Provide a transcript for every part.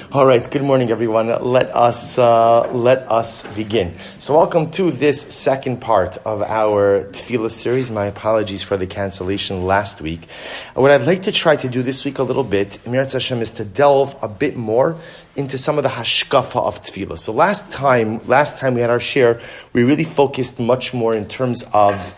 All right. Good morning, everyone. Let us begin. So, welcome to this second part of our Tefillah series. My apologies for the cancellation last week. What I'd like to try to do this week a little bit, Mirat Hashem, is to delve a bit more into some of the Hashkafa of Tefillah. So, last time we had our share, we really focused much more in terms of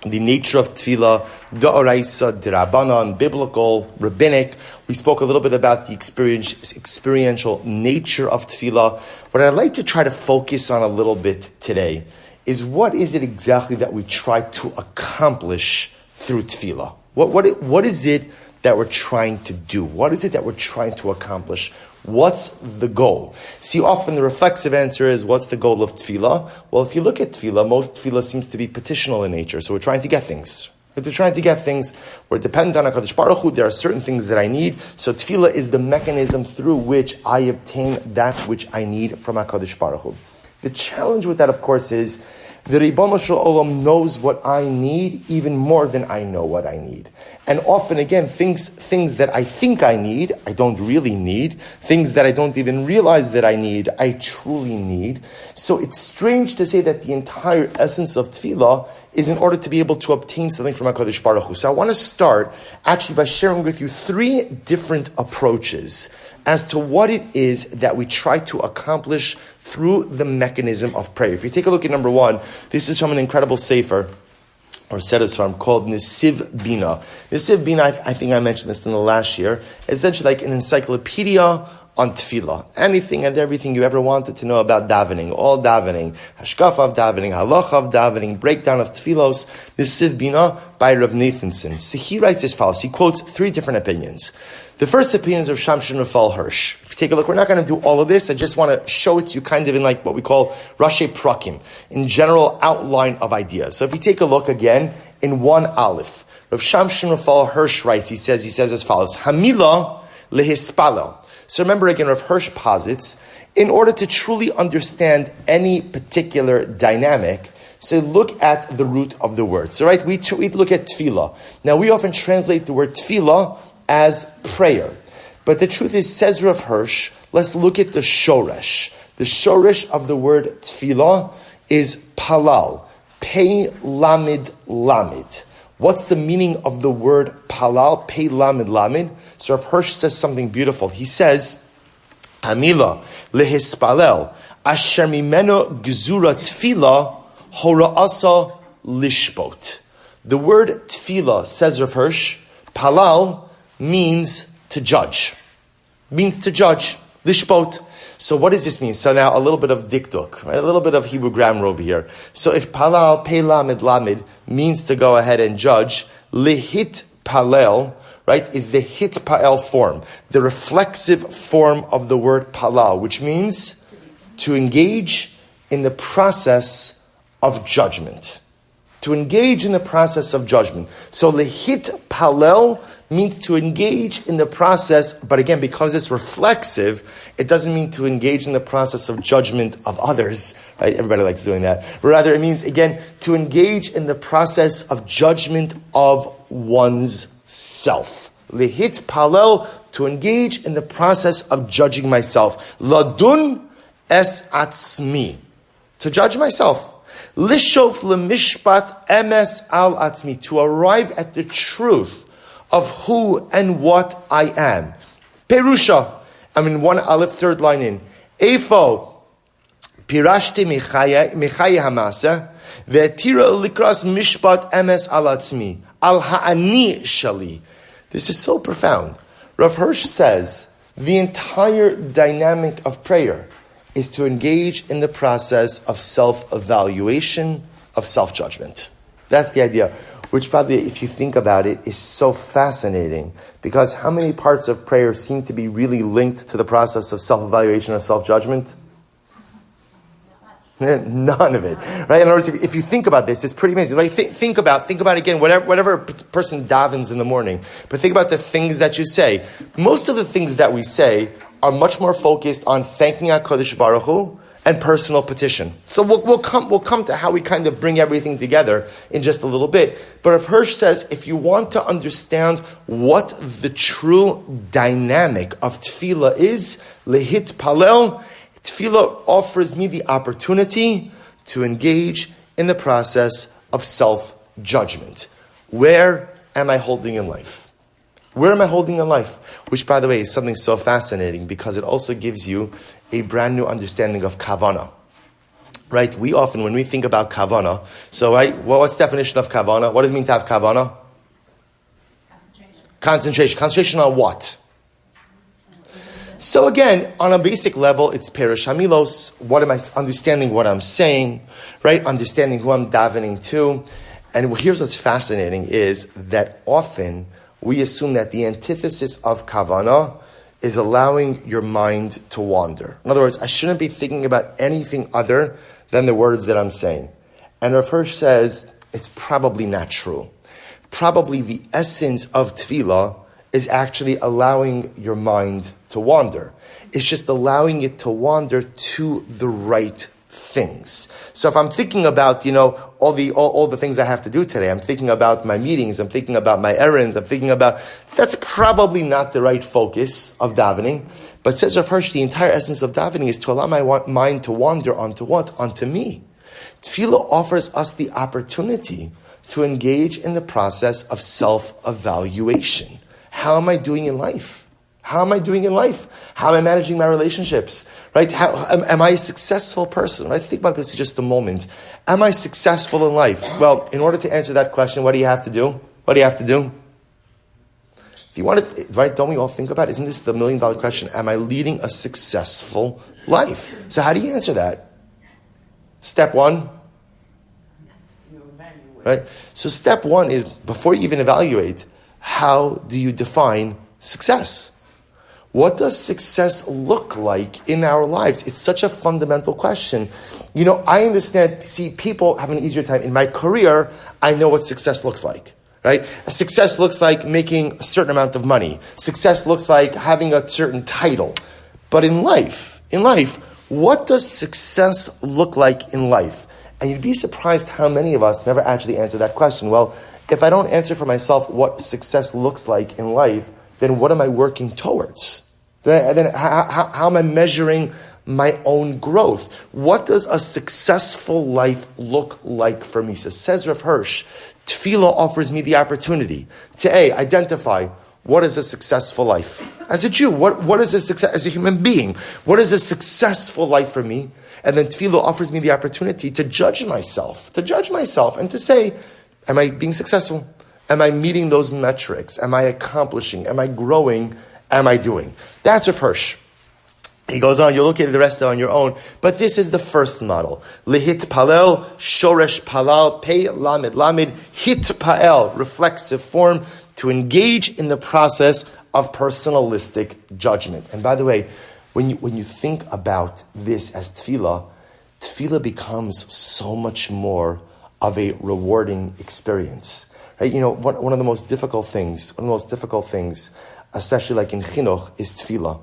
the nature of Tefillah, D'oraisa, D'Rabbanan, biblical, rabbinic. We spoke a little bit about the experiential nature of Tefillah. What I'd like to try to focus on a little bit today is what is it exactly that we try to accomplish through Tefillah? What is it that we're trying to do? What is it that we're trying to accomplish? What's the goal? See, often the reflexive answer is, what's the goal of Tefillah? Well, if you look at Tefillah, most Tefillah seems to be petitional in nature. So we're trying to get things. If we're trying to get things, we're dependent on HaKadosh Baruch Hu. There are certain things that I need. So Tefillah is the mechanism through which I obtain that which I need from HaKadosh Baruch Hu. The challenge with that, of course, is the Ribono Shel Olam knows what I need even more than I know what I need. And often, again, things that I think I need, I don't really need. Things that I don't even realize that I need, I truly need. So it's strange to say that the entire essence of Tefillah is in order to be able to obtain something from HaKadosh Baruch Hu. So I want to start actually by sharing with you three different approaches as to what it is that we try to accomplish through the mechanism of prayer. If you take a look at number one, this is from an incredible sefer, or seres farm, called Nesiv Bina. Nesiv Bina, I think I mentioned this in the last year, essentially like an encyclopedia on Tefillah. Anything and everything you ever wanted to know about davening, all davening, Hashkafa of davening, Halacha of davening, breakdown of Tefillos, Nesiv Bina by Rav Nathanson. So he writes as follows. He quotes three different opinions. The first opinion is of Shamshon Raphael Hirsch. If you take a look, we're not going to do all of this. I just want to show it to you kind of in like what we call Rashi Prakim, in general outline of ideas. So if you take a look again in 1 Aleph, Rav Shamshon Raphael Hirsch writes, he says as follows, Hamila lehispalo. So remember again, Rav Hirsch posits, in order to truly understand any particular dynamic, so look at the root of the word. So right, we look at tefillah. Now we often translate the word tefillah as prayer. But the truth is, says Rav Hirsch, let's look at the shoresh. The shoresh of the word tefillah is palal. Pei lamid lamid. What's the meaning of the word palal? Pei lamid lamid. So Rav Hirsch says something beautiful. He says, Hamila lehispalel asher mimeno gzura tefillah hora'asa lishbot. The word tefillah, says Rav Hirsch, palal means to judge. Means to judge. Lishbot. So what does this mean? So now a little bit of dikduk, right? A little bit of Hebrew grammar over here. So if palal, pei lamid lamid, means to go ahead and judge, lihit palel, right, is the hit pa'el form, the reflexive form of the word palal, which means to engage in the process of judgment. To engage in the process of judgment. So lihit palel means to engage in the process, but again, because it's reflexive, it doesn't mean to engage in the process of judgment of others, right? Everybody likes doing that. But rather, it means, again, to engage in the process of judgment of one's self. Lihit palel, to engage in the process of judging myself. Ladun es atzmi, to judge myself. Lishof lemishpat emes al atzmi, to arrive at the truth of who and what I am. Perusha, I'm in 1 Aleph, third line in. Eifo, pirashti michaye hamasa, ve'tira likras mishpat emes al atzmi, al ha'ani shali. This is so profound. Rav Hirsch says, the entire dynamic of prayer is to engage in the process of self-evaluation, of self-judgment. That's the idea. Which probably, if you think about it, is so fascinating. Because how many parts of prayer seem to be really linked to the process of self-evaluation and self-judgment? None of it, right? In other words, if you think about this, it's pretty amazing. Like think about again, whatever person davens in the morning, but think about the things that you say. Most of the things that we say are much more focused on thanking HaKadosh Baruch Hu and personal petition. So we'll come to how we kind of bring everything together in just a little bit. But Rav Hirsch says, if you want to understand what the true dynamic of tefillah is, lehit palel, tefillah offers me the opportunity to engage in the process of self-judgment. Where am I holding in life? Where am I holding in life? Which, by the way, is something so fascinating because it also gives you a brand new understanding of kavanah. Right? We often, when we think about kavanah, so right, what's the definition of kavanah? What does it mean to have kavanah? Concentration. Concentration on what? So again, on a basic level, it's Perish Hamilos. What am I understanding? What I'm saying, right? Understanding who I'm davening to. And here's what's fascinating is that often we assume that the antithesis of kavanah is allowing your mind to wander. In other words, I shouldn't be thinking about anything other than the words that I'm saying. And Rav Hirsch says it's probably not true. Probably the essence of tefillah is actually allowing your mind to wander. It's just allowing it to wander to the right things. So if I'm thinking about, all the things I have to do today, I'm thinking about my meetings, I'm thinking about my errands, that's probably not the right focus of davening. But says Rav Hirsch, the entire essence of davening is to allow my mind to wander onto what? Onto me. Tefillah offers us the opportunity to engage in the process of self-evaluation. How am I doing in life? How am I doing in life? How am I managing my relationships? Right? How am I a successful person? Right? Think about this for just a moment. Am I successful in life? Well, in order to answer that question, what do you have to do? What do you have to do? If you want to, right? Don't we all think about it? Isn't this the $1 million question? Am I leading a successful life? So how do you answer that? Step one. Right? So step one is, before you even evaluate, how do you define success? What does success look like in our lives? It's such a fundamental question. I understand, people have an easier time. In my career, I know what success looks like, right? Success looks like making a certain amount of money. Success looks like having a certain title. But in life, what does success look like in life? And you'd be surprised how many of us never actually answer that question. Well, if I don't answer for myself what success looks like in life, then what am I working towards? Then how am I measuring my own growth? What does a successful life look like for me? So says Rav Hirsch, Tefillah offers me the opportunity to identify what is a successful life. As a Jew, what is a success, as a human being, what is a successful life for me? And then Tefillah offers me the opportunity to judge myself and to say, am I being successful? Am I meeting those metrics? Am I accomplishing? Am I growing? Am I doing? That's Rav Hirsch. He goes on, you'll look at the rest on your own, but this is the first model. Lehit palel, shoresh palal, pei lamed lamed, hit pael, reflexive form, to engage in the process of personalistic judgment. And by the way, when you think about this as tefillah becomes so much more of a rewarding experience. Right? One of the most difficult things, especially like in chinuch, is tefillah.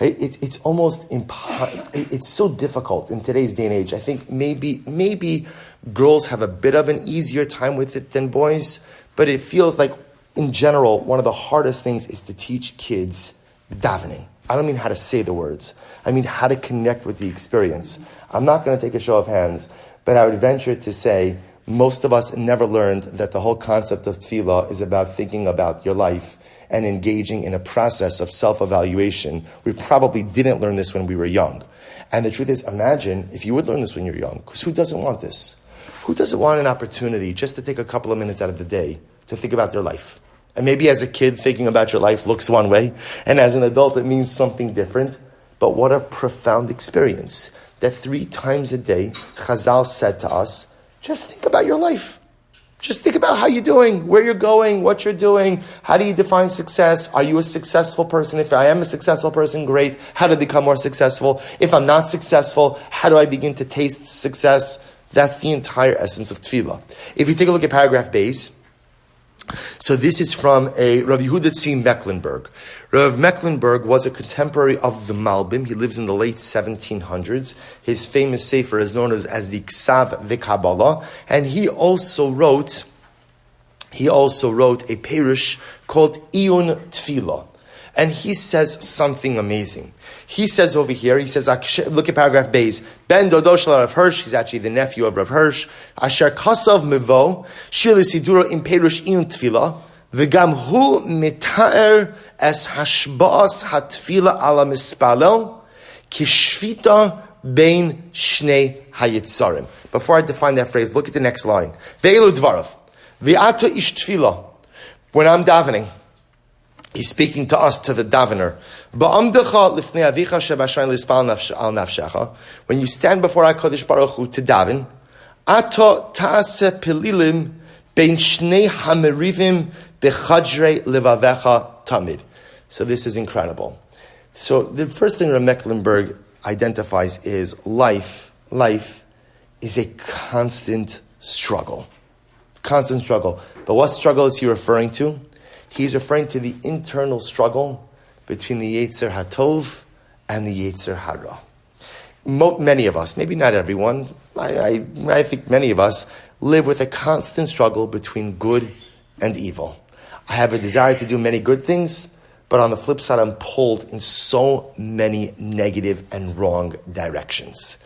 Right? It's almost it's so difficult in today's day and age. I think maybe girls have a bit of an easier time with it than boys, but it feels like, in general, one of the hardest things is to teach kids davening. I don't mean how to say the words. I mean how to connect with the experience. I'm not going to take a show of hands, but I would venture to say most of us never learned that the whole concept of tefillah is about thinking about your life and engaging in a process of self-evaluation. We probably didn't learn this when we were young. And the truth is, imagine if you would learn this when you're young, because who doesn't want this? Who doesn't want an opportunity just to take a couple of minutes out of the day to think about their life? And maybe as a kid, thinking about your life looks one way, and as an adult, it means something different. But what a profound experience that 3 times a day, Chazal said to us, just think about your life. Just think about how you're doing, where you're going, what you're doing. How do you define success? Are you a successful person? If I am a successful person, great. How to become more successful? If I'm not successful, how do I begin to taste success? That's the entire essence of tefillah. If you take a look at paragraph base, So this is from a Rav Yehuda Tzim Mecklenburg. Rav Mecklenburg was a contemporary of the Malbim. He lives in the late 1700s. His famous sefer is known as the Ksav V'Kabbalah, and he also wrote a perush called Iyun Tefillah. And he says something amazing. He says over here, look at paragraph Beis. Ben Dodo shel Rav Hirsch, he's actually the nephew of Rav Hirsch. Asher kasav mevo, shir l'siduro im perush iyun tefillah, v'gam hu mitaer es hashba'as hatfila ala mispalel, kishvita bein shnei hayitzarim. Before I define that phrase, look at the next line. Ve'elu dvarav, v'ato ish tefillah, when I'm davening, he's speaking to us, to the davener. When you stand before HaKadosh Baruch Hu to daven, ato ta'aseh pelilim bein shnei hamerivim bechadrei levavecha tamid. So this is incredible. So the first thing Rav Mecklenburg identifies is life. Life is a constant struggle. Constant struggle. But what struggle is he referring to? He's referring to the internal struggle between the Yetzer HaTov and the Yetzer Hara. Many of us, maybe not everyone, I think many of us live with a constant struggle between good and evil. I have a desire to do many good things, but on the flip side, I'm pulled in so many negative and wrong directions.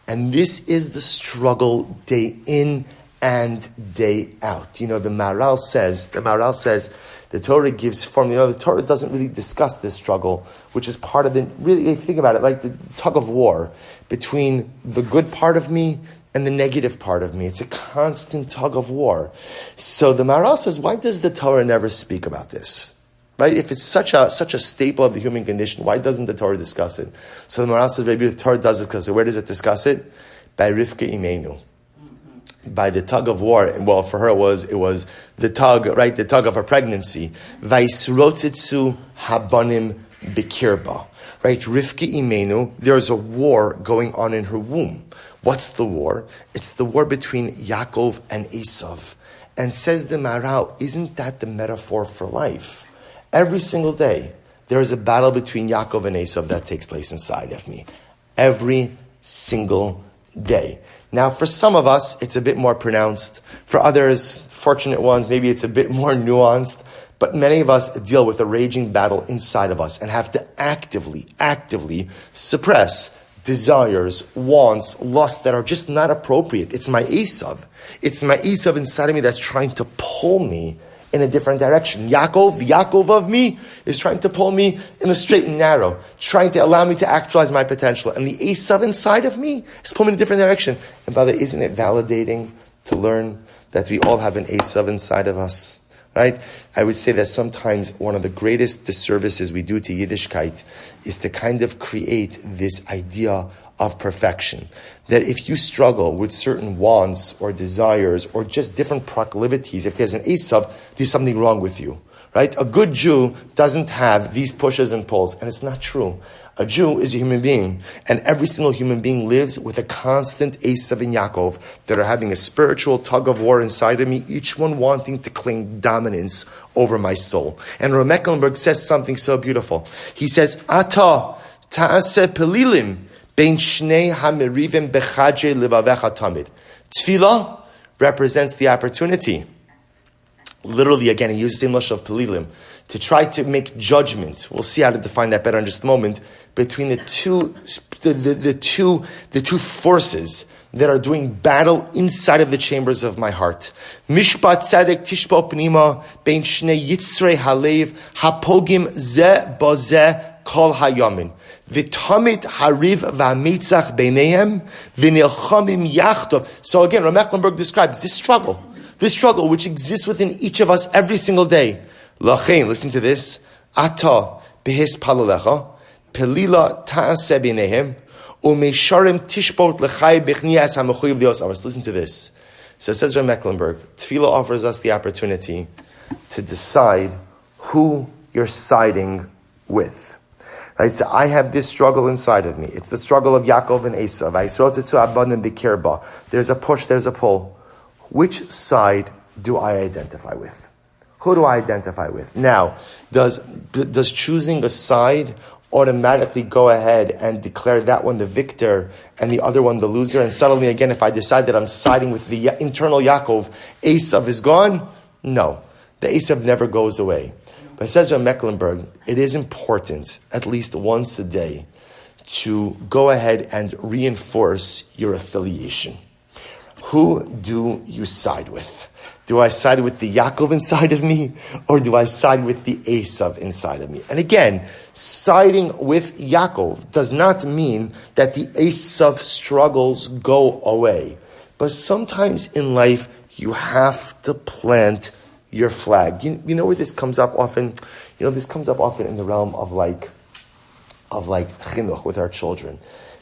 And this is the struggle day in and day out. The Maharal says, the Torah gives formula. The Torah doesn't really discuss this struggle, which is part of really think about it, like the tug of war between the good part of me and the negative part of me. It's a constant tug of war. So the Maharal says, why does the Torah never speak about this? Right? If it's such a staple of the human condition, why doesn't the Torah discuss it? So the Maharal says, maybe the Torah does discuss it. Where does it discuss it? By Rivka Imenu. By the tug of war. Well, for her it was the tug, right? The tug of her pregnancy. Vaisrotzitzu habanim bikirba. Right? Rivka Imenu, there's a war going on in her womb. What's the war? It's the war between Yaakov and Esav. And says the Maharal, isn't that the metaphor for life? Every single day, there is a battle between Yaakov and Esav that takes place inside of me. Every single day. Now, for some of us, it's a bit more pronounced. For others, fortunate ones, maybe it's a bit more nuanced. But many of us deal with a raging battle inside of us and have to actively suppress desires, wants, lusts that are just not appropriate. It's my Esav. It's my Esav inside of me that's trying to pull me in a different direction. Yaakov, the Yaakov of me, is trying to pull me in the straight and narrow, trying to allow me to actualize my potential. And the Esav inside of me is pulling me in a different direction. And brother, isn't it validating to learn that we all have an Esav inside of us? Right? I would say that sometimes one of the greatest disservices we do to Yiddishkeit is to kind of create this idea of perfection. That if you struggle with certain wants or desires or just different proclivities, if there's an Esav, there's something wrong with you. Right? A good Jew doesn't have these pushes and pulls, and it's not true. A Jew is a human being, and every single human being lives with a constant Esav and Yaakov that are having a spiritual tug of war inside of me, each one wanting to claim dominance over my soul. And Rav Mecklenburg says something so beautiful. He says, Ata ta'aseh pelilim bein shnei hamerivim bechadre levavecha tamid. Tefillah represents the opportunity. Literally, again, he uses the English of pelilim to try to make judgment. We'll see how to define that better in just a moment. Between the two forces that are doing battle inside of the chambers of my heart. Mishpat tzedek tishpo pnima bein shnei yitzrei halev hapogim ze bazeh kol hayamin. V'tamit hariv v'amitzach beinehem v'nilchamim yachtov. So again, Rav Mecklenburg describes this struggle which exists within each of us every single day. Lachein, listen to this. Ata behis palalecha pelila ta'aseh beinehem u'meisharim tishbot lechai b'chnias ha'mechuyev lios avos. Listen to this. So it says Rav Mecklenburg, Tefillah offers us the opportunity to decide who you're siding with. Right? So I have this struggle inside of me. It's the struggle of Yaakov and Esav. There's a push, there's a pull. Which side do I identify with? Who do I identify with? Now, does choosing a side automatically go ahead and declare that one the victor and the other one the loser? And suddenly, again, if I decide that I'm siding with the internal Yaakov, Esav is gone? No. The Esav never goes away. But it says in Mecklenburg, it is important, at least once a day, to go ahead and reinforce your affiliation. Who do you side with? Do I side with the Yaakov inside of me, or do I side with the Esav inside of me? And again, siding with Yaakov does not mean that the Esav struggles go away. But sometimes in life, you have to plant your flag. You know where this comes up often? This comes up often in the realm of chinuch with our children.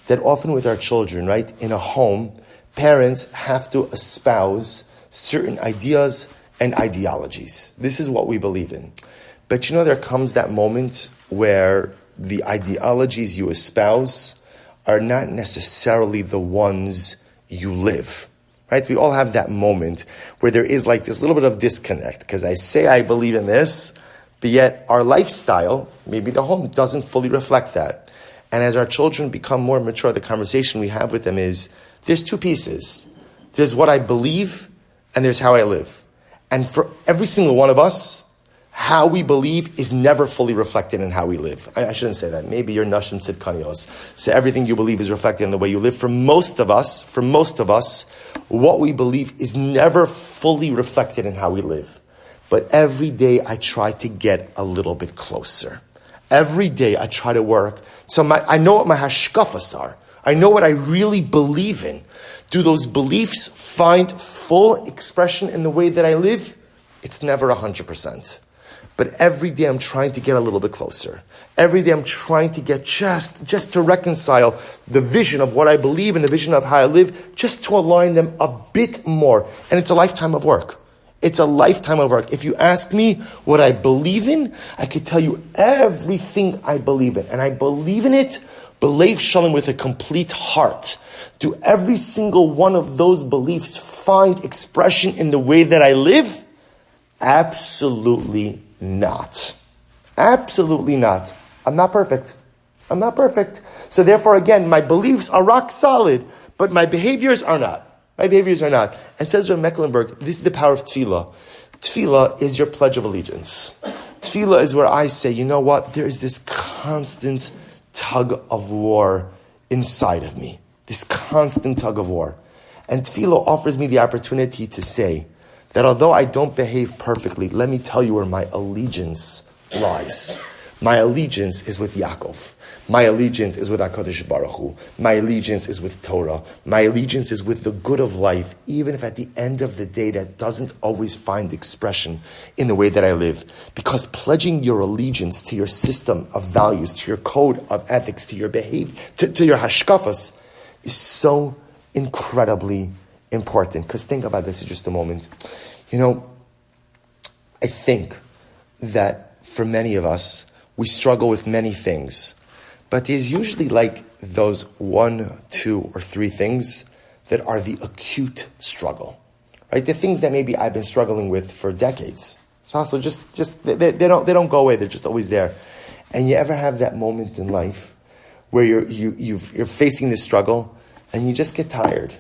That often with our children, right, in a home, parents have to espouse certain ideas and ideologies. This is what we believe in. But there comes that moment where the ideologies you espouse are not necessarily the ones you live. Right? We all have that moment where there is like this little bit of disconnect, because I say I believe in this, but yet our lifestyle, maybe the home, doesn't fully reflect that. And as our children become more mature, the conversation we have with them is, there's two pieces. There's what I believe, and there's how I live. And for every single one of us, how we believe is never fully reflected in how we live. I shouldn't say that. Maybe you're Nashim Tzidkanios. So everything you believe is reflected in the way you live. For most of us, what we believe is never fully reflected in how we live. But every day I try to get a little bit closer. Every day I try to work. So I know what my Hashkafas are. I know what I really believe in. Do those beliefs find full expression in the way that I live? It's never 100%. But every day I'm trying to get a little bit closer. Every day I'm trying to get just to reconcile the vision of what I believe and the vision of how I live, just to align them a bit more. And it's a lifetime of work. It's a lifetime of work. If you ask me what I believe in, I could tell you everything I believe in. And I believe in it, believe shalom, with a complete heart. Do every single one of those beliefs find expression in the way that I live? Absolutely not. Absolutely not. I'm not perfect. So therefore, again, my beliefs are rock solid, but my behaviors are not. And says Rav Mecklenburg, this is the power of Tefillah. Tefillah is your pledge of allegiance. Tefillah is where I say, you know what? There is this constant tug of war inside of me. This constant tug of war. And Tefillah offers me the opportunity to say that although I don't behave perfectly, let me tell you where my allegiance lies. My allegiance is with Yaakov. My allegiance is with HaKadosh Baruch Hu. My allegiance is with Torah. My allegiance is with the good of life, even if at the end of the day that doesn't always find expression in the way that I live. Because pledging your allegiance to your system of values, to your code of ethics, to your behavior, to your hashkafas, is so incredibly important. Because think about this for just a moment. I think that for many of us, we struggle with many things. But there's usually like those 1, 2, or 3 things that are the acute struggle. Right? The things that maybe I've been struggling with for decades. It's possible they don't go away, they're just always there. And you ever have that moment in life where you're facing this struggle and you just get tired.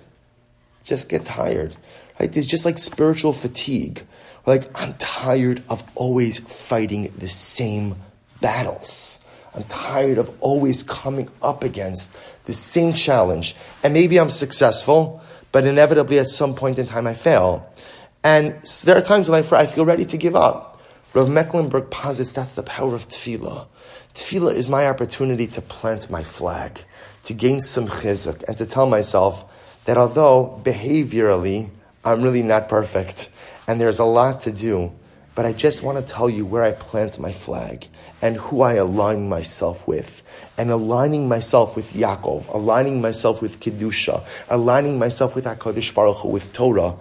Right? There's just like spiritual fatigue. Like, I'm tired of always fighting the same battles. I'm tired of always coming up against the same challenge. And maybe I'm successful, but inevitably at some point in time I fail. And there are times in life where I feel ready to give up. Rav Mecklenburg posits that's the power of Tefillah. Tefillah is my opportunity to plant my flag, to gain some chizuk, and to tell myself that although behaviorally I'm really not perfect, and there's a lot to do, but I just want to tell you where I plant my flag and who I align myself with. And aligning myself with Yaakov, aligning myself with Kedusha, aligning myself with HaKadosh Baruch Hu, with Torah,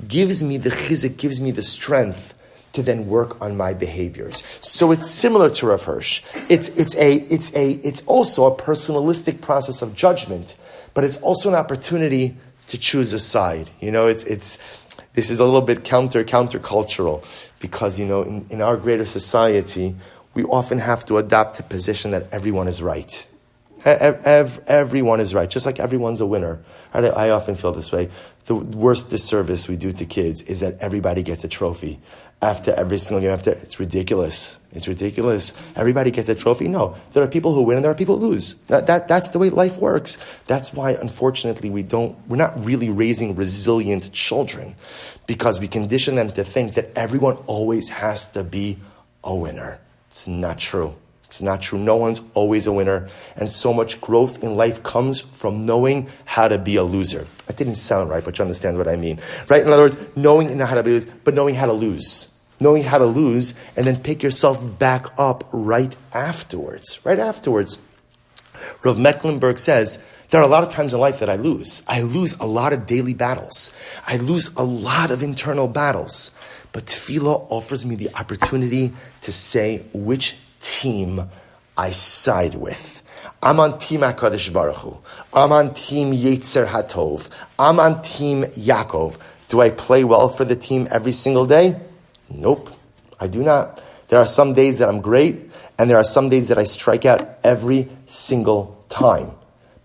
gives me the chizik, gives me the strength to then work on my behaviors. So it's similar to Rav Hirsch. It's also a personalistic process of judgment, but it's also an opportunity to choose a side. There's This is a little bit countercultural because, in our greater society, we often have to adopt the position that everyone is right. Everyone is right, just like everyone's a winner. I often feel this way. The worst disservice we do to kids is that everybody gets a trophy after every single game. It's ridiculous. It's ridiculous. Everybody gets a trophy. No, there are people who win and there are people who lose. That's the way life works. That's why, unfortunately, we're not really raising resilient children, because we condition them to think that everyone always has to be a winner. It's not true. It's not true. No one's always a winner. And so much growth in life comes from knowing how to be a loser. That didn't sound right, but you understand what I mean. Right? In other words, knowing how to lose, but knowing how to lose. Knowing how to lose and then pick yourself back up right afterwards. Right afterwards. Rav Mecklenburg says, there are a lot of times in life that I lose. I lose a lot of daily battles. I lose a lot of internal battles. But Tefillah offers me the opportunity to say which team I side with. I'm on Team HaKadosh Baruch Hu. I'm on Team Yetzer HaTov. I'm on Team Yaakov. Do I play well for the team every single day? Nope, I do not. There are some days that I'm great, and there are some days that I strike out every single time.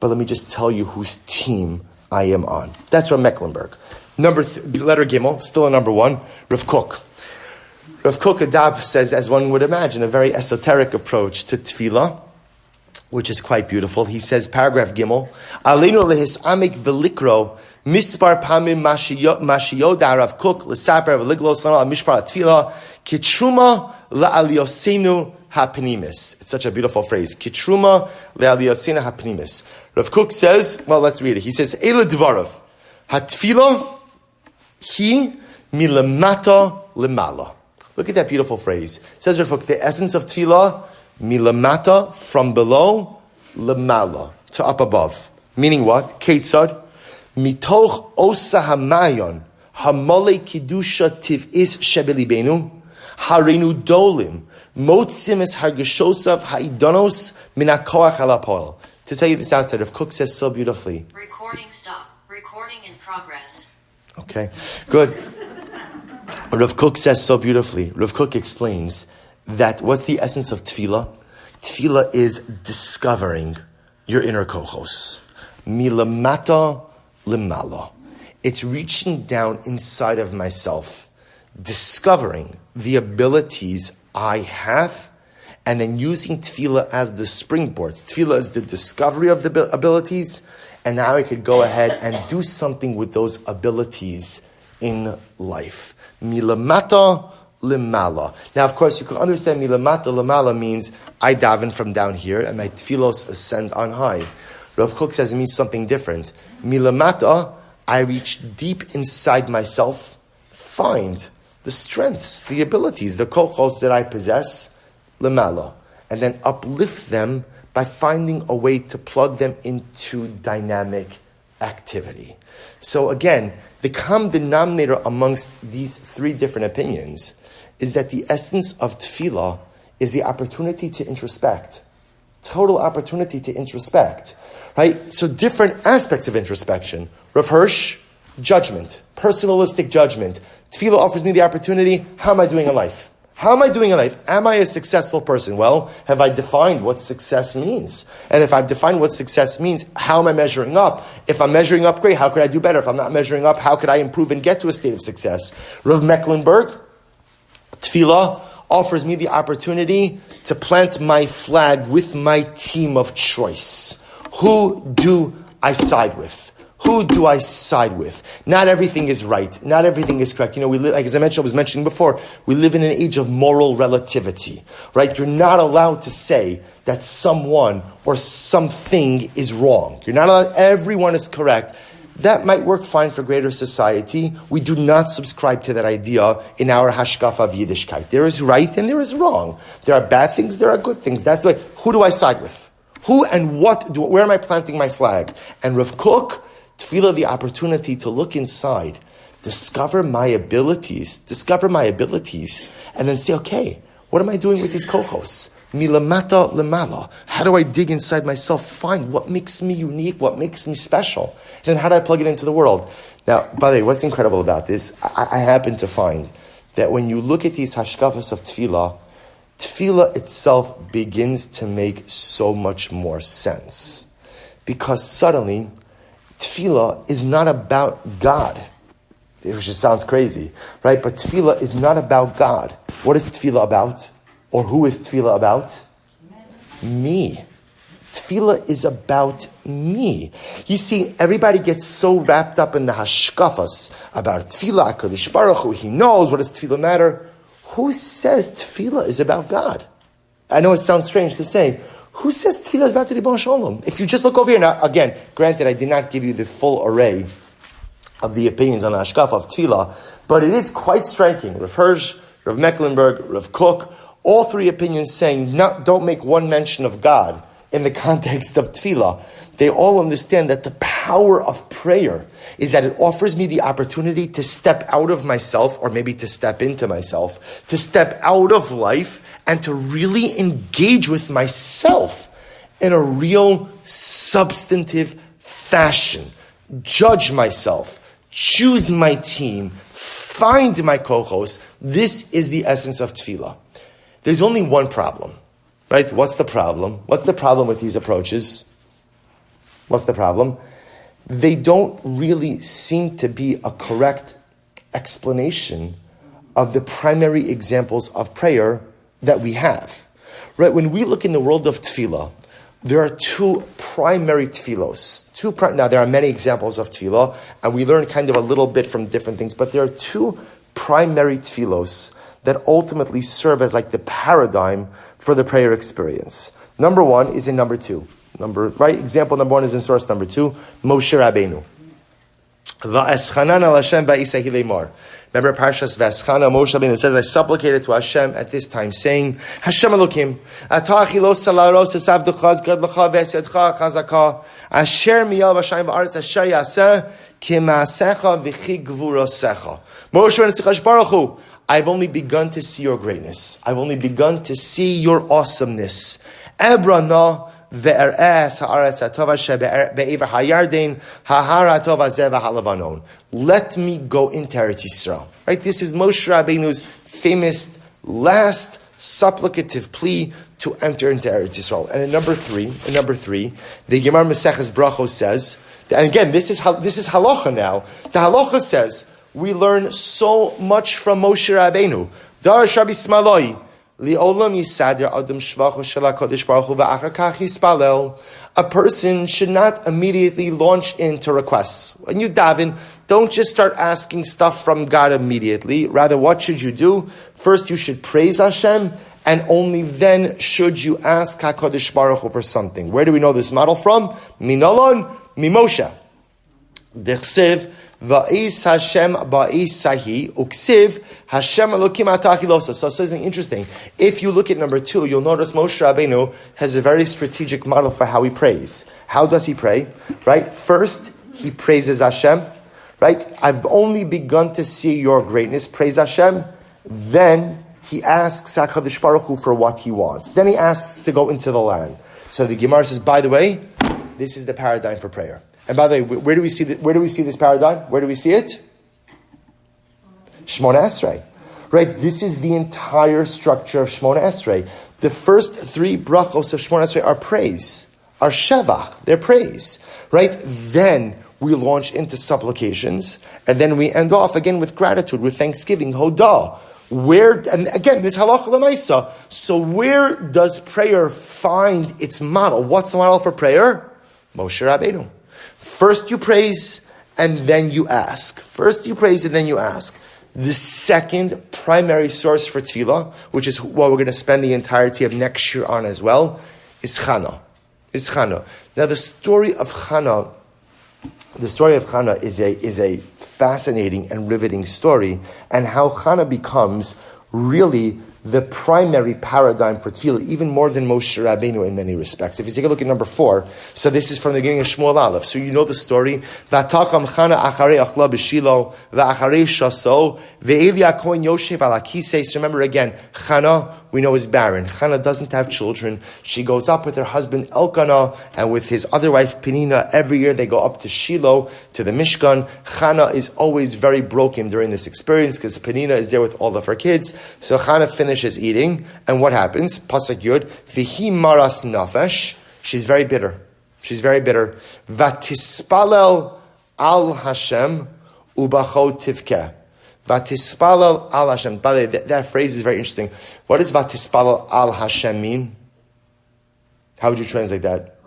But let me just tell you whose team I am on. That's from Mecklenburg. Letter Gimel, still a number one, Rav Kook. Rav Kook Adab says, as one would imagine, a very esoteric approach to Tefillah, which is quite beautiful. He says, paragraph Gimel, Aleinu lehisamik velikro mispar pamim mashiyoda Rav Kook l'saper v'liglos lana mishpar Tefillah kitruma la'aliosenu hapnimis. It's such a beautiful phrase. Kitruma la'aliosenu hapnimis. Rav Kook says, well, let's read it. He says, Eila dvarav hatefillah hi milamata lemala. Look at that beautiful phrase. It says, Rav Kook, the essence of tefillah, milamata, from below, lemala, to up above. Meaning what? Ketzad, mitoch osa hamayon, hamole kidusha tiv'is shebelibenu, harenu dolim, motzim es hargeshosav haidonos minakoach alapol. To tell you this outside, Rav Kook says so beautifully. Recording stop. Recording in progress. Okay, good. Rav Kook says so beautifully. Rav Kook explains that what's the essence of tefillah? Tefillah is discovering your inner kochos. Milamata limala. It's reaching down inside of myself, discovering the abilities I have, and then using tefillah as the springboard. Tefillah is the discovery of the abilities, and now I could go ahead and do something with those abilities in life. Milamata limala. Now, of course, you can understand milamata limala means I daven from down here and my tefillos ascend on high. Rav Kook says it means something different. Milamata, I reach deep inside myself, find the strengths, the abilities, the kochos that I possess, limala, and then uplift them by finding a way to plug them into dynamic activity. So again, the common denominator amongst these three different opinions is that the essence of tefillah is the opportunity to introspect. Total opportunity to introspect. Right? So different aspects of introspection. Rav Hirsch, judgment. Personalistic judgment. Tefillah offers me the opportunity, how am I doing in life? How am I doing in life? Am I a successful person? Well, have I defined what success means? And if I've defined what success means, how am I measuring up? If I'm measuring up, great, how could I do better? If I'm not measuring up, how could I improve and get to a state of success? Rav Mecklenburg, Tefillah offers me the opportunity to plant my flag with my team of choice. Who do I side with? Who do I side with? Not everything is right. Not everything is correct. We live, like as I was mentioning before, we live in an age of moral relativity, right? You're not allowed to say that someone or something is wrong. You're not allowed, everyone is correct. That might work fine for greater society. We do not subscribe to that idea in our Hashkafa of Yiddishkeit. There is right and there is wrong. There are bad things, there are good things. That's why, who do I side with? Who and where am I planting my flag? And Rav Kook, Tefillah, the opportunity to look inside, discover my abilities, and then say, okay, what am I doing with these kochos? Milamata lemala. How do I dig inside myself, find what makes me unique, what makes me special? And then how do I plug it into the world? Now, by the way, what's incredible about this, I happen to find that when you look at these hashkafas of tefillah, tefillah itself begins to make so much more sense. Because suddenly, tefillah is not about God. Which just sounds crazy, right? But tefillah is not about God. What is tefillah about? Or who is tefillah about? Me. Tefillah is about me. You see, everybody gets so wrapped up in the hashkafas about tefillah, HaKadosh Baruch Hu, he knows, what does tefillah matter? Who says tefillah is about God? I know it sounds strange to say. Who says tefillah is about the Ribbon Shalom? If you just look over here, now again, granted I did not give you the full array of the opinions on the Hashkafa of Tefillah, but it is quite striking. Rav Hirsch, Rav Mecklenburg, Rav Kook, all three opinions saying don't make one mention of God in the context of Tefillah. They all understand that the power of prayer is that it offers me the opportunity to step out of myself, or maybe to step into myself, to step out of life and to really engage with myself in a real substantive fashion. Judge myself, choose my team, find my kohos. This is the essence of tefillah. There's only one problem, right? What's the problem? What's the problem with these approaches? What's the problem? They don't really seem to be a correct explanation of the primary examples of prayer that we have. Right? When we look in the world of tefillah, there are two primary tefillos. Now, there are many examples of tefillah, and we learn kind of a little bit from different things, but there are two primary tefillos that ultimately serve as like the paradigm for the prayer experience. Number one is in number two. Example number one is in source number 2, Moshe Rabbeinu. Va'eschanan al Hashem ba'isahi leimar. Remember Parshas Va'eschana, Moshe Rabbeinu says, I supplicated to Hashem at this time, saying, Hashem Elokim, atah achilos salaros esavduchaz gadlacha v'esyadcha chazaka, asher miyal v'shayim v'aretz asher yaseh, kima'asecha v'chi gvurosecha. Moshe Rabbeinu tzikash Baruch Hu, I've only begun to see your greatness. I've only begun to see your awesomeness. Ebrana ve'eres ha'aretz ha'tova she'be'ever ha'yarden ha'hara ha'tova zeh v'ha'lavanon. Let me go into Eretz Yisrael. Right? This is Moshe Rabbeinu's famous last supplicative plea to enter into Eretz Yisrael. And in number three, the Gemara Maseches Brachos says, and again, this is halacha now. The halacha says, we learn so much from Moshe Rabbeinu. Darash Rabbi Smaloi, li'olam yisader adam shvacho shel HaKadosh Baruch Hu v'achar kach yispalel. A person should not immediately launch into requests. When you daven, don't just start asking stuff from God immediately. Rather, what should you do? First, you should praise Hashem, and only then should you ask HaKadosh Baruch Hu for something. Where do we know this model from? Minolon, Mimoshe. Dechsev, Va'is Hashem ba'isahi uksiv Hashem Elokim atachilosa. So something interesting. If you look at number 2, you'll notice Moshe Rabbeinu has a very strategic model for how he prays. How does he pray? Right? First, he praises Hashem. Right? I've only begun to see your greatness. Praise Hashem. Then he asks HaKadosh Baruch Hu for what he wants. Then he asks to go into the land. So the Gemara says, by the way, this is the paradigm for prayer. And by the way, where do we see this paradigm? Where do we see it? Shmona Esrei. Right? This is the entire structure of Shmona Esrei. The first 3 brachos of Shmona Esrei are praise, are shevach, they're praise. Right? Then we launch into supplications, and then we end off again with gratitude, with thanksgiving, hodah. And again, this halacha l'maisa. So where does prayer find its model? What's the model for prayer? Moshe Rabbeinu. First you praise, and then you ask. First you praise, and then you ask. The second primary source for tefillah, which is what we're going to spend the entirety of next year on as well, is Chana. Now the story of Chana is a fascinating and riveting story, and how Chana becomes really the primary paradigm for tefillah, even more than Moshe Rabbeinu in many respects. If you take a look at number 4, so this is from the beginning of Shmuel Aleph. So you know the story. V'atakam Chana acharei achla b'shilo v'acharei shaso ve'eli hakohen yoshev al hakisei. So remember again, Chana we know is barren. Chana doesn't have children. She goes up with her husband Elkanah and with his other wife Penina. Every year they go up to Shiloh, to the Mishkan. Chana is always very broken during this experience because Penina is there with all of her kids. So Chana finishes eating, and what happens? Pasuk Yud, V'hi maras nafesh. She's very bitter. She's very bitter. Vatispalel al Hashem ubacho tivkeh. Vatispalel al Hashem. By the way, that phrase is very interesting. What does Vatispalel al Hashem mean? How would you translate that?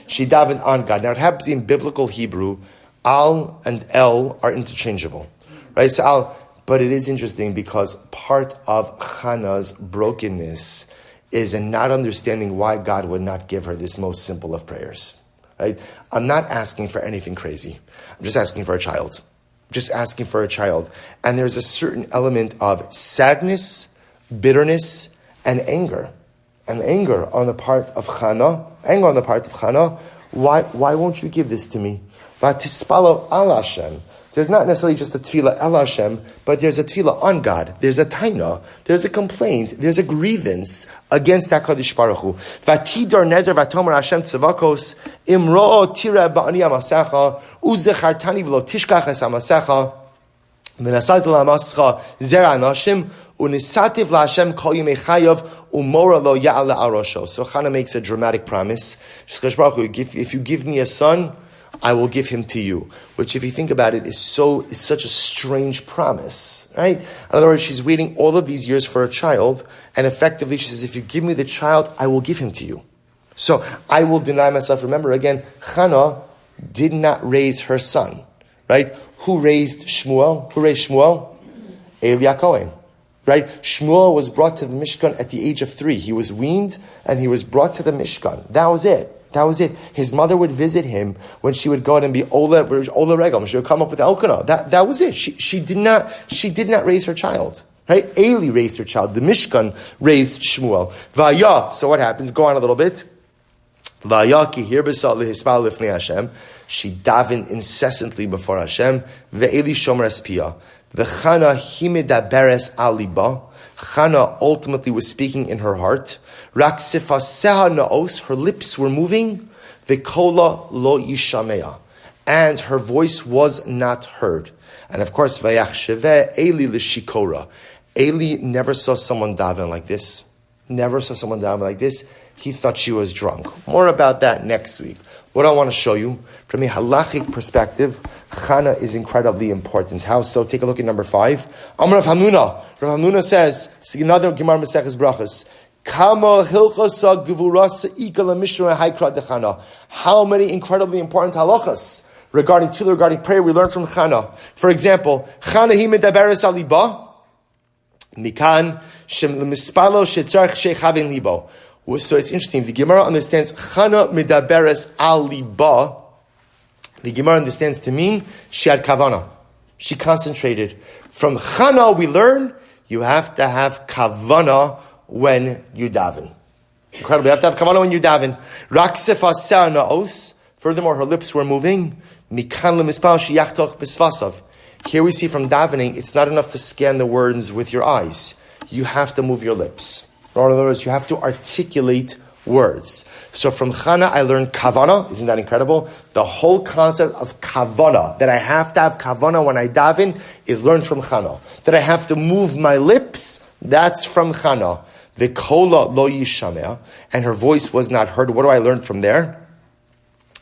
She davened on God. Now it happens in biblical Hebrew, al and el are interchangeable. Right? So al, but it is interesting because part of Chana's brokenness is in not understanding why God would not give her this most simple of prayers. Right? I'm not asking for anything crazy. I'm just asking for a child. Just asking for a child. And there's a certain element of sadness, bitterness, and anger. And anger on the part of Chana. Anger on the part of Chana. Why won't you give this to me? Vatispalo al Hashem. There's not necessarily just a tefillah el Hashem, but there's a tefillah on God. There's a taina. There's a complaint. There's a grievance against HaKadosh Baruch Hu. Vatidor neder vatomer Hashem tzavakos imro'o tira ba'ani amasecha uzechartani v'lo tishkach es amasecha v'nasat l'amascha zera anashim unisativ la'Hashem kol yimei chayav umora lo ya'al arosho. So Chana makes a dramatic promise. HaKadosh Baruch Hu, if you give me a son, I will give him to you. Which, if you think about it, is such a strange promise, right? In other words, she's waiting all of these years for a child, and effectively she says, if you give me the child, I will give him to you. So I will deny myself. Remember, again, Chana did not raise her son, right? Who raised Shmuel? Eli HaKohen, right? Shmuel was brought to the Mishkan at the age of 3. He was weaned, and he was brought to the Mishkan. That was it. That was it. His mother would visit him when she would go out and be Ola Regel. She would come up with Elkanah. That was it. She did not raise her child. Right? Eli raised her child. The Mishkan raised Shmuel. Vaya. So what happens? Go on a little bit. Vaya ki hir b'sal lehispal lifnei Hashem. She davened incessantly before Hashem. Ve'eli shomer espia. V'chana himedaberes aliba. Chana ultimately was speaking in her heart. Rak sifaseha naos, her lips were moving. V'kola lo yishamea, and her voice was not heard. And of course, vayachsheve Eli l'shikora. Eli never saw someone daven like this. Never saw someone daven like this. He thought she was drunk. More about that next week. What I want to show you, from a halachic perspective, Chana is incredibly important. How so? Take a look at number 5. Amar Rav Hamnuna. Rav Hamnuna says, another Gemara Maseches Brachos, Kama hilchasa gevurasa ikala mishra haikra dechana. How many incredibly important halachas regarding tefillah, regarding prayer we learn from Chana. For example, Chana hi medaberes aliba, mikan shem lemispalo shetzarch shechavin libo. So it's interesting. The Gemara understands Chana medaberes aliba. The Gemara understands to mean she had kavana. She concentrated. From Chana we learn you have to have kavana when you daven. Incredible. You have to have kavana when you daven. Rak sefaseh naos. Furthermore, her lips were moving. Mikan lemispal sheyachtoch b'svasav. Here we see from davening, it's not enough to scan the words with your eyes. You have to move your lips. In other words, you have to articulate words. So from Chana, I learned kavana. Isn't that incredible? The whole concept of kavana, that I have to have kavana when I daven, is learned from Chana. That I have to move my lips, that's from Chana. The kola lo yishamea, and her voice was not heard. What do I learn from there?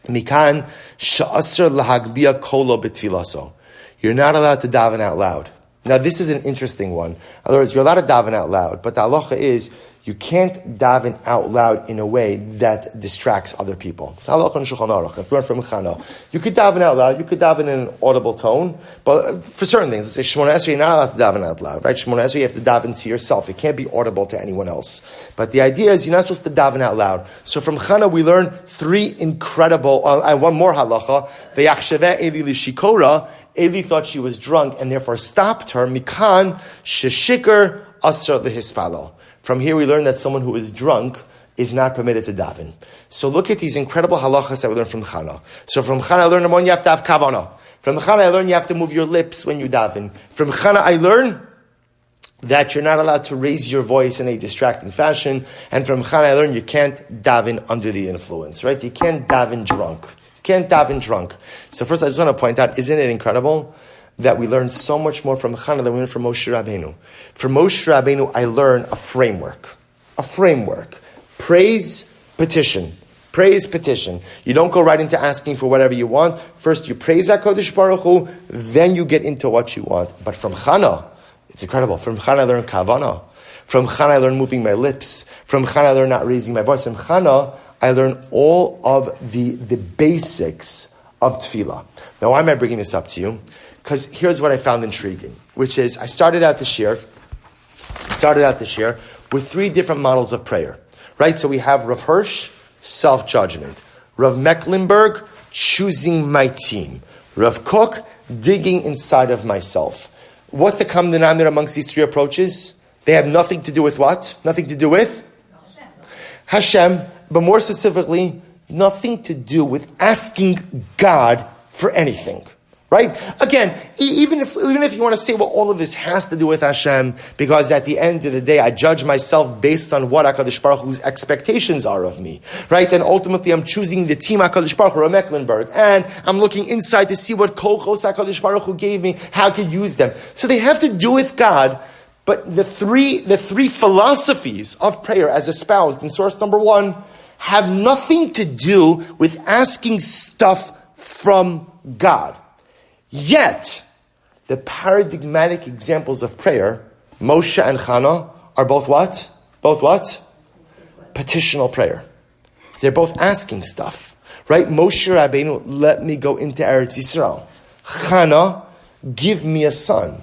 Mikan sha'asr lahagbia kola betfilaso. You're not allowed to daven out loud. Now, this is an interesting one. In other words, you're allowed to daven out loud, but the halacha is you can't daven out loud in a way that distracts other people. Halacha and Shulchan Aruch. It's learned from Chana. You could daven out loud. You could daven in an audible tone, but for certain things, let's say Shemona Esrei, you're not allowed to daven out loud, right? Shemona Esrei, you have to daven to yourself. It can't be audible to anyone else. But the idea is you're not supposed to daven out loud. So from Chana, we learn 3 incredible, and one more halacha. V'yachsheveh Eli l'shikora. Eli thought she was drunk and therefore stopped her. Mikan sheshikar asar lehispalo. From here we learn that someone who is drunk is not permitted to daven. So look at these incredible halachas that we learn from Chana. So from Chana I learn number 1, you have to have kavana. From Chana I learn you have to move your lips when you daven. From Chana I learn that you're not allowed to raise your voice in a distracting fashion. And from Chana I learned you can't daven under the influence, right? You can't daven drunk. You can't daven drunk. So first I just want to point out, isn't it incredible that we learn so much more from Chana than we learn from Moshe Rabbeinu? From Moshe Rabbeinu I learn a framework. A framework. Praise, petition. Praise, petition. You don't go right into asking for whatever you want. First you praise HaKadosh Baruch Hu, then you get into what you want. But from Chana, it's incredible. From Chana I learn kavana. From Chana I learn moving my lips. From Chana I learn not raising my voice. From Chana I learn all of the basics of tefillah. Now why am I bringing this up to you? Because here's what I found intriguing, which is I started out this year with 3 different models of prayer. Right? So we have Rav Hirsch, self-judgment. Rav Mecklenburg, choosing my team. Rav Kook, digging inside of myself. What's the common denominator amongst these 3 approaches? They have nothing to do with what? Nothing to do with? Hashem. But more specifically, nothing to do with asking God for anything. Right? Again, even if you want to say, well, all of this has to do with Hashem, because at the end of the day, I judge myself based on what HaKadosh Baruch Hu's expectations are of me. Right? And ultimately, I'm choosing the team HaKadosh Baruch Hu, or Mecklenburg, and I'm looking inside to see what kolchos HaKadosh Baruch Hu gave me, how I could use them. So they have to do with God, but the three philosophies of prayer as espoused in source number 1 have nothing to do with asking stuff from God. Yet, the paradigmatic examples of prayer, Moshe and Chana, are both what? Both what? Petitional prayer. They're both asking stuff. Right? Moshe Rabbeinu, let me go into Eretz Yisrael. Chana, give me a son.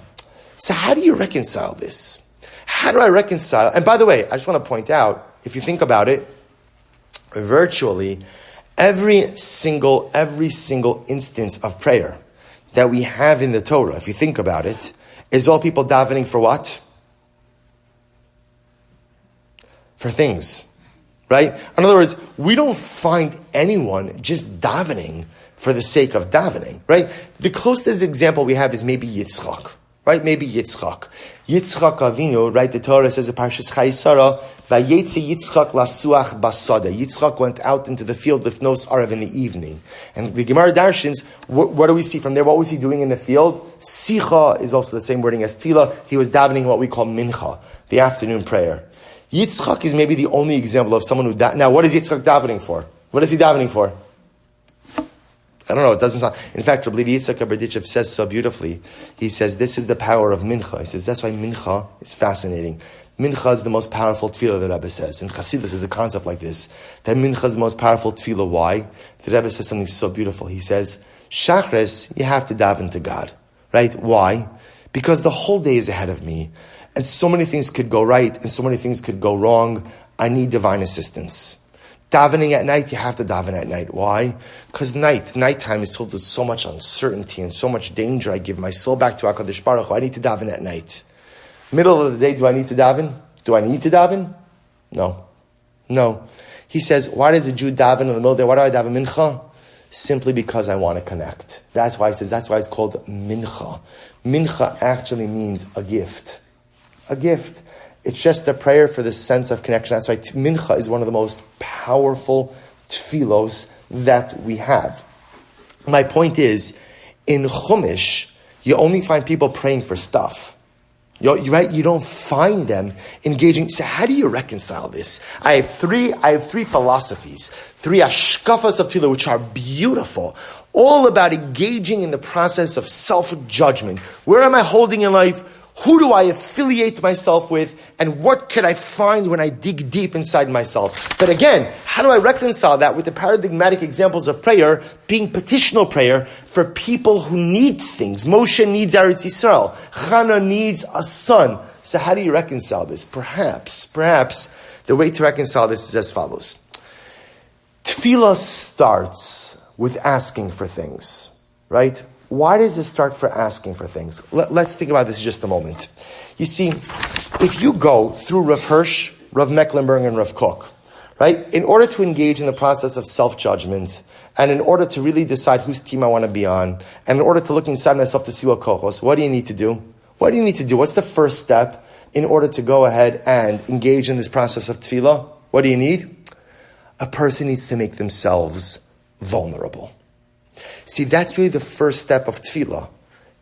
So how do you reconcile this? How do I reconcile? And by the way, I just want to point out, if you think about it, virtually every single instance of prayer that we have in the Torah, if you think about it, is all people davening for what? For things, right? In other words, we don't find anyone just davening for the sake of davening, right? The closest example we have is maybe Yitzchak, right? Maybe Yitzchak. Yitzchak Avinu, right? The Torah says in Parshas Chayesara, Vayetze Yitzchak lasuach basada. Yitzchak went out into the field with no arav in the evening. And the Gemara Darshins, what do we see from there? What was he doing in the field? Sicha is also the same wording as tefillah. He was davening what we call mincha, the afternoon prayer. Yitzchak is maybe the only example of someone who now what is Yitzchak davening for? What is he davening for? I don't know, it doesn't sound... In fact, Rabbi Yitzchak Berdichev says so beautifully. He says, this is the power of mincha. He says, that's why mincha is fascinating. Mincha is the most powerful tefillah, the Rebbe says. In Chassidus is a concept like this. That mincha is the most powerful tefillah. Why? The Rebbe says something so beautiful. He says, Shachris, you have to daven to God. Right? Why? Because the whole day is ahead of me. And so many things could go right, and so many things could go wrong. I need divine assistance. Davening at night, you have to daven at night. Why? Because nighttime is filled with so much uncertainty and so much danger. I give my soul back to HaKadosh Baruch Hu. I need to daven at night. Middle of the day, do I need to daven? Do I need to daven? No. He says, why does a Jew daven in the middle of the day? Why do I daven mincha? Simply because I want to connect. That's why he says, that's why it's called mincha. Mincha actually means a gift. A gift. It's just a prayer for the sense of connection. That's why mincha is one of the most powerful tefillos that we have. My point is, in Chumash, you only find people praying for stuff. Right? You don't find them engaging. So how do you reconcile this? I have three philosophies, 3 Hashkafas of Tefillah, which are beautiful, all about engaging in the process of self-judgment. Where am I holding in life? Who do I affiliate myself with? And what can I find when I dig deep inside myself? But again, how do I reconcile that with the paradigmatic examples of prayer being petitional prayer for people who need things? Moshe needs Eretz Yisrael. Chana needs a son. So how do you reconcile this? Perhaps the way to reconcile this is as follows. Tefillah starts with asking for things, right? Why does it start for asking for things? Let's think about this just a moment. You see, if you go through Rav Hirsch, Rav Mecklenburg, and Rav Kook, right? In order to engage in the process of self-judgment, and in order to really decide whose team I want to be on, and in order to look inside myself to see what kohos, what do you need to do? What's the first step? in order to go ahead and engage in this process of tefillah? What do you need? A person needs to make themselves vulnerable. See, that's really the first step of tefillah,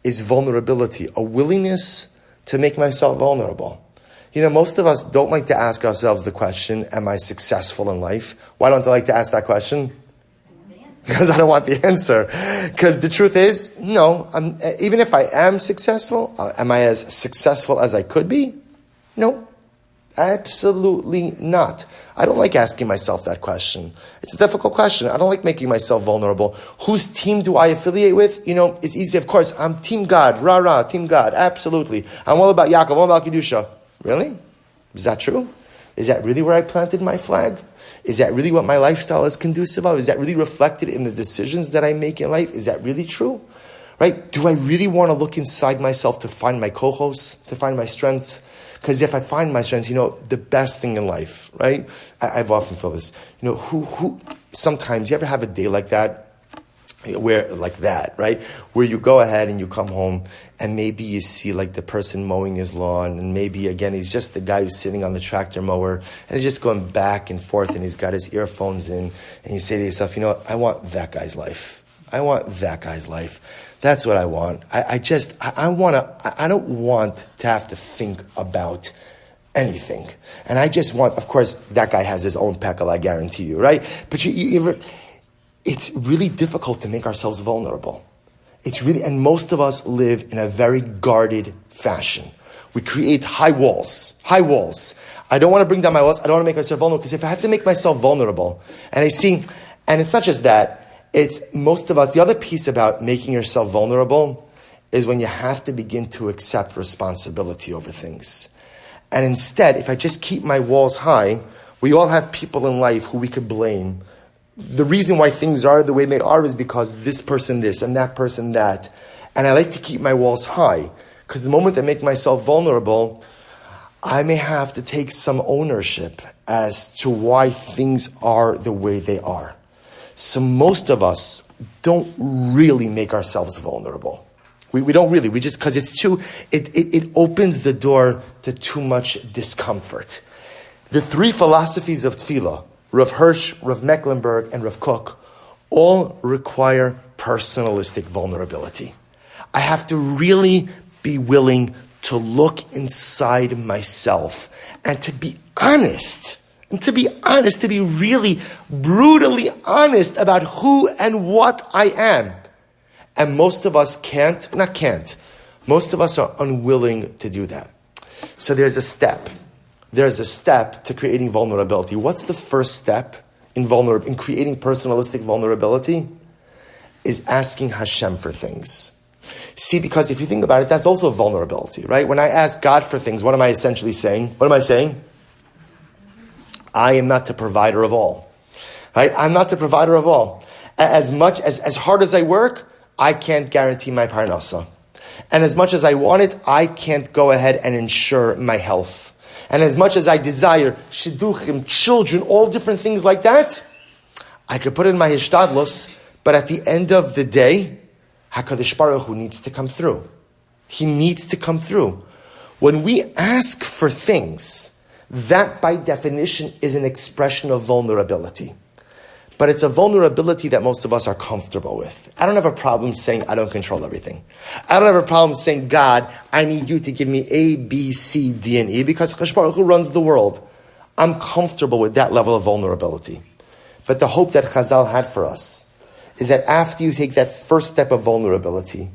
is vulnerability, a willingness to make myself vulnerable. Most of us don't like to ask ourselves the question, am I successful in life? Why don't I like to ask that question? Because I don't want the answer. Because the truth is, no, even if I am successful, am I as successful as I could be? No, absolutely not. I don't like asking myself that question. It's a difficult question. I don't like making myself vulnerable. Whose team do I affiliate with? It's easy. Of course, I'm Team God. Rah, Team God. Absolutely. I'm all about Yaakov, all about Kedusha. Really? Is that true? Is that really where I planted my flag? Is that really what my lifestyle is conducive of? Is that really reflected in the decisions that I make in life? Is that really true? Right? Do I really want to look inside myself to find my kohos, to find my strengths? Because if I find my strengths, the best thing in life, right? I've often felt this. Who sometimes you ever have a day like that? Where you go ahead and you come home and maybe you see like the person mowing his lawn, and maybe again he's just the guy who's sitting on the tractor mower and he's just going back and forth and he's got his earphones in, and you say to yourself, I want that guy's life. I want that guy's life. That's what I want. I don't want to have to think about anything. And I just want, of course, that guy has his own peckle, I guarantee you, right? But it's really difficult to make ourselves vulnerable. And most of us live in a very guarded fashion. We create high walls. I don't want to bring down my walls. I don't want to make myself vulnerable, because if I have to make myself vulnerable, and it's not just that, it's most of us, the other piece about making yourself vulnerable is when you have to begin to accept responsibility over things. And instead, if I just keep my walls high, we all have people in life who we could blame. The reason why things are the way they are is because this person this and that person that. And I like to keep my walls high, because the moment I make myself vulnerable, I may have to take some ownership as to why things are the way they are. So most of us don't really make ourselves vulnerable. We don't really. We just, because it opens the door to too much discomfort. The three philosophies of Tefillah, Rav Hirsch, Rav Mecklenburg, and Rav Kook, all require personalistic vulnerability. I have to really be willing to look inside myself and to be honest. To be really brutally honest about who and what I am. And most of us most of us are unwilling to do that. So there's a step. There's a step to creating vulnerability. What's the first step in creating personalistic vulnerability? Is asking Hashem for things. See, because if you think about it, that's also vulnerability, right? When I ask God for things, what am I essentially saying? What am I saying? I am not the provider of all, right? I'm not the provider of all. As hard as I work, I can't guarantee my parnasa. And as much as I want it, I can't go ahead and ensure my health. And as much as I desire shidduchim, children, all different things like that, I could put in my hishtadlus, but at the end of the day, HaKadosh Baruch Hu needs to come through. He needs to come through. When we ask for things, that by definition is an expression of vulnerability. But it's a vulnerability that most of us are comfortable with. I don't have a problem saying I don't control everything. I don't have a problem saying, God, I need you to give me A, B, C, D, and E, because HaKadosh Baruch Hu runs the world. I'm comfortable with that level of vulnerability. But the hope that Chazal had for us is that after you take that first step of vulnerability,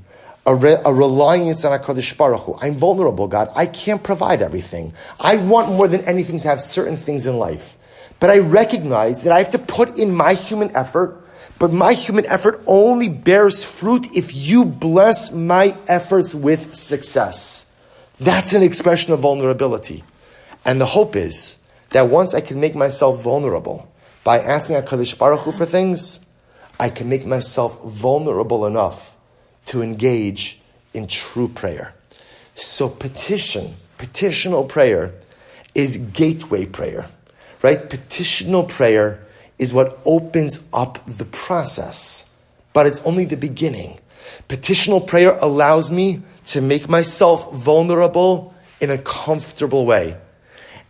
a reliance on HaKadosh Baruch Hu, I'm vulnerable, God. I can't provide everything. I want more than anything to have certain things in life. But I recognize that I have to put in my human effort, but my human effort only bears fruit if you bless my efforts with success. That's an expression of vulnerability. And the hope is that once I can make myself vulnerable by asking HaKadosh Baruch Hu for things, I can make myself vulnerable enough to engage in true prayer. So petitional prayer is gateway prayer. Right? Petitional prayer is what opens up the process, but it's only the beginning. Petitional prayer allows me to make myself vulnerable in a comfortable way.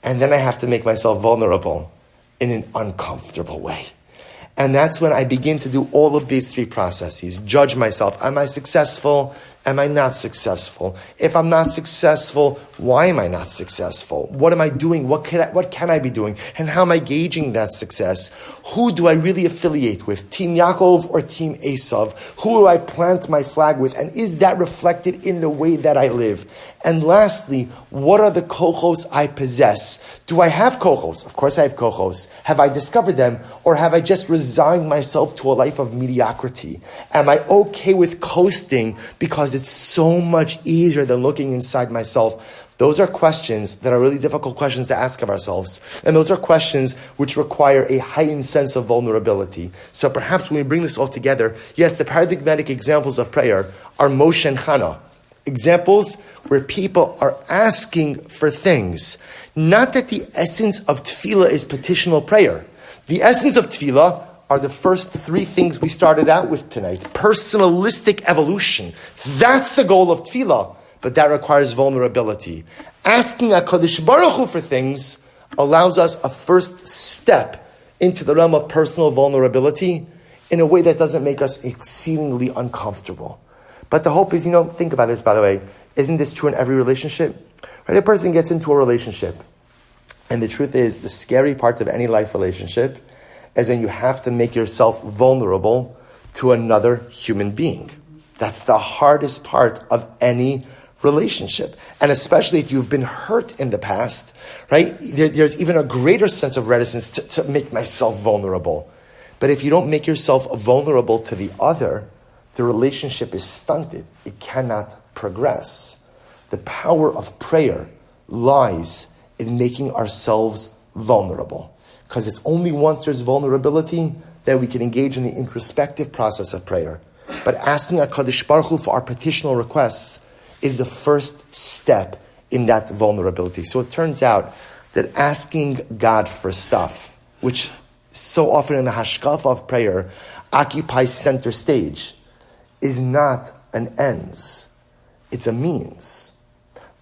And then I have to make myself vulnerable in an uncomfortable way. And that's when I begin to do all of these three processes. Judge myself. Am I successful? Am I not successful? If I'm not successful, why am I not successful? What am I doing? What can I be doing? And how am I gauging that success? Who do I really affiliate with? Team Yaakov or Team Esav? Who do I plant my flag with? And is that reflected in the way that I live? And lastly, what are the kochos I possess? Do I have kochos? Of course I have kochos. Have I discovered them? Or have I just resigned myself to a life of mediocrity? Am I okay with coasting because it's so much easier than looking inside myself? Those are questions that are really difficult questions to ask of ourselves. And those are questions which require a heightened sense of vulnerability. So perhaps when we bring this all together, yes, the paradigmatic examples of prayer are Moshe and Hannah. Examples where people are asking for things. Not that the essence of tefillah is petitional prayer. The essence of tefillah are the first three things we started out with tonight. Personalistic evolution. That's the goal of tefillah. But that requires vulnerability. Asking HaKadosh Baruch Hu for things allows us a first step into the realm of personal vulnerability in a way that doesn't make us exceedingly uncomfortable. But the hope is, think about this, by the way. Isn't this true in every relationship? Right? A person gets into a relationship. And the truth is, the scary part of any life relationship is when you have to make yourself vulnerable to another human being. That's the hardest part of any relationship. And especially if you've been hurt in the past, right? There's even a greater sense of reticence to make myself vulnerable. But if you don't make yourself vulnerable to the other, the relationship is stunted. It cannot progress. The power of prayer lies in making ourselves vulnerable. Because it's only once there's vulnerability that we can engage in the introspective process of prayer. But asking HaKadosh Baruch Hu for our petitional requests is the first step in that vulnerability. So it turns out that asking God for stuff, which so often in the Hashkafa of prayer occupies center stage, is not an ends. It's a means.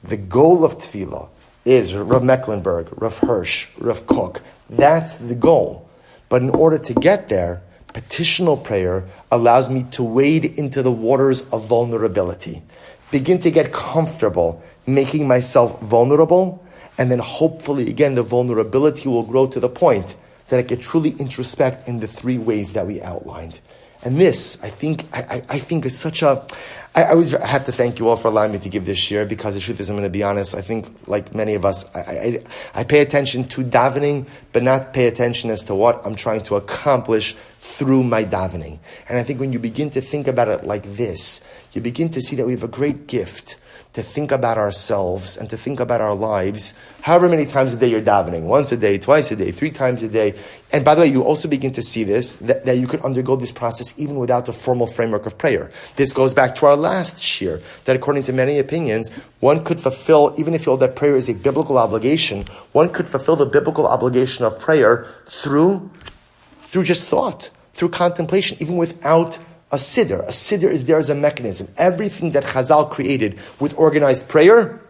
The goal of tefillah is Rav Mecklenburg, Rav Hirsch, Rav Kook. That's the goal. But in order to get there, petitional prayer allows me to wade into the waters of vulnerability. Begin to get comfortable making myself vulnerable, and then hopefully, again, the vulnerability will grow to the point that I can truly introspect in the three ways that we outlined. And this, I think is such a... I always have to thank you all for allowing me to give this share, because the truth is, I'm going to be honest, I think, like many of us, I pay attention to davening, but not pay attention as to what I'm trying to accomplish through my davening. And I think when you begin to think about it like this, you begin to see that we have a great gift to think about ourselves and to think about our lives, however many times a day you're davening, once a day, twice a day, 3 times a day. And by the way, you also begin to see this, that you could undergo this process even without a formal framework of prayer. This goes back to our last shir, that according to many opinions, one could fulfill, even if you hold that prayer is a biblical obligation, one could fulfill the biblical obligation of prayer through just thought, through contemplation, even without a siddur. A siddur is there as a mechanism. Everything that Chazal created with organized prayer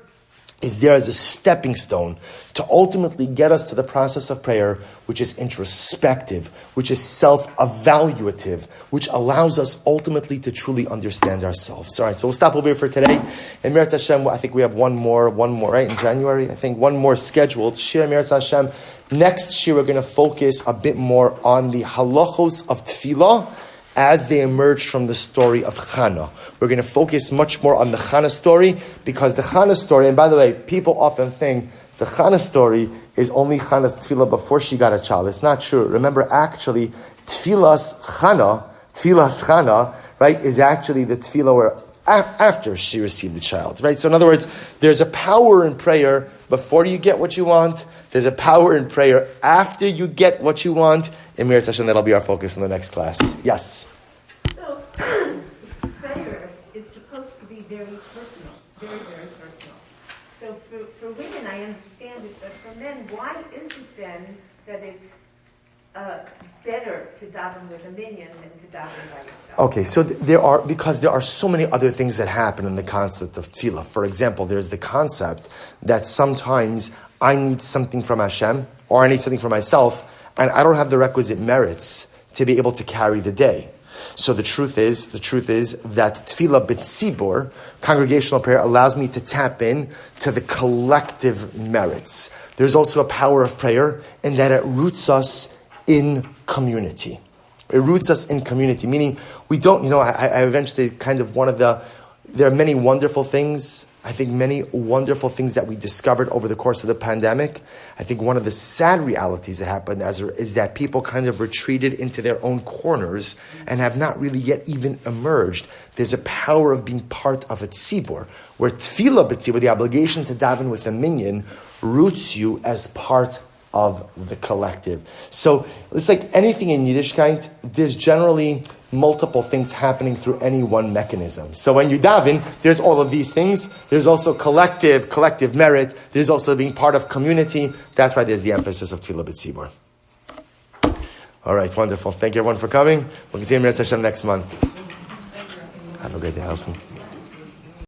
is there as a stepping stone to ultimately get us to the process of prayer, which is introspective, which is self-evaluative, which allows us ultimately to truly understand ourselves. All right, so we'll stop over here for today. And Meretz Hashem, I think we have one more, right, in January? I think one more scheduled. Shir Meretz Hashem. Next year, we're going to focus a bit more on the halachos of tefillah as they emerge from the story of Chana. We're going to focus much more on the Chana story, because the Chana story, and by the way, people often think the Chana story is only Chana's tefillah before she got a child. It's not true. Remember, actually, tefillah's Chana, right, is actually the tefillah where after she received the child, right? So in other words, there's a power in prayer before you get what you want. There's a power in prayer after you get what you want. In Meretz Hashem, that'll be our focus in the next class. Yes? So, prayer is supposed to be very personal, very, very personal. So for women, I understand it, but for men, why is it then that it's better to daven with a minion than to daven by yourself? Okay, so because there are so many other things that happen in the concept of tefillah. For example, there's the concept that sometimes I need something from Hashem, or I need something for myself, and I don't have the requisite merits to be able to carry the day. So the truth is that tefillah b'tzibur, congregational prayer, allows me to tap in to the collective merits. There's also a power of prayer in that it roots us in community. It roots us in community, meaning we don't, I eventually there are many wonderful things, I think many wonderful things that we discovered over the course of the pandemic. I think one of the sad realities that happened is that people kind of retreated into their own corners and have not really yet even emerged. There's a power of being part of a tzibur, where tefillah b'tzibur, the obligation to daven with a minyan, roots you as part of the collective. So it's like anything in Yiddishkeit, there's generally multiple things happening through any one mechanism. So when you daven, there's all of these things. There's also collective merit. There's also being part of community. That's why there's the emphasis of Tefillah B'tzibur. All right, wonderful. Thank you everyone for coming. We'll continue Mirat Hashem next month. Have a great day, Helsinki.